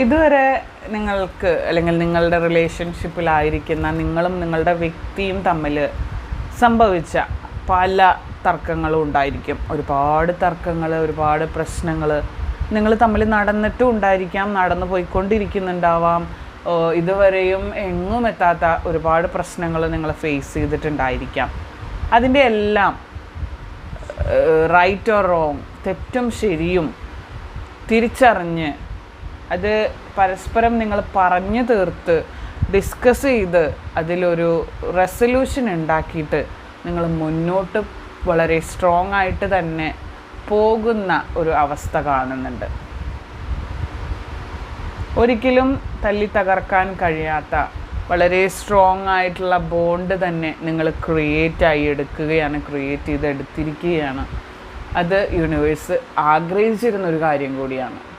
ഇതുവരെ നിങ്ങൾക്ക് അല്ലെങ്കിൽ നിങ്ങളുടെ റിലേഷൻഷിപ്പിലായിരിക്കുന്ന നിങ്ങളും നിങ്ങളുടെ വ്യക്തിയും തമ്മിൽ സംഭവിച്ച പല തർക്കങ്ങളും ഉണ്ടായിരിക്കും. ഒരുപാട് തർക്കങ്ങൾ, ഒരുപാട് പ്രശ്നങ്ങൾ നിങ്ങൾ തമ്മിൽ നടന്നിട്ടും ഉണ്ടായിരിക്കാം, നടന്നു പോയിക്കൊണ്ടിരിക്കുന്നുണ്ടാവാം. ഇതുവരെയും എങ്ങും എത്താത്ത ഒരുപാട് പ്രശ്നങ്ങൾ നിങ്ങൾ ഫേസ് ചെയ്തിട്ടുണ്ടായിരിക്കാം. അതിൻ്റെ എല്ലാം റൈറ്റ് ഓർ റോങ്, തെറ്റും ശരിയും തിരിച്ചറിഞ്ഞ് അത് പരസ്പരം നിങ്ങൾ പറഞ്ഞു തീർത്ത് ഡിസ്കസ് ചെയ്ത് അതിലൊരു റെസൊല്യൂഷൻ ഉണ്ടാക്കിയിട്ട് നിങ്ങൾ മുന്നോട്ട് വളരെ സ്ട്രോങ് ആയിട്ട് തന്നെ പോകുന്ന ഒരു അവസ്ഥ കാണുന്നുണ്ട്. ഒരിക്കലും തല്ലി തകർക്കാൻ കഴിയാത്ത വളരെ സ്ട്രോങ് ആയിട്ടുള്ള ബോണ്ട് തന്നെ നിങ്ങൾ ക്രിയേറ്റ് ചെയ്തെടുത്തിരിക്കുകയാണ്. അത് യൂണിവേഴ്സ് ആഗ്രഹിച്ചിരുന്നൊരു കാര്യം കൂടിയാണ്.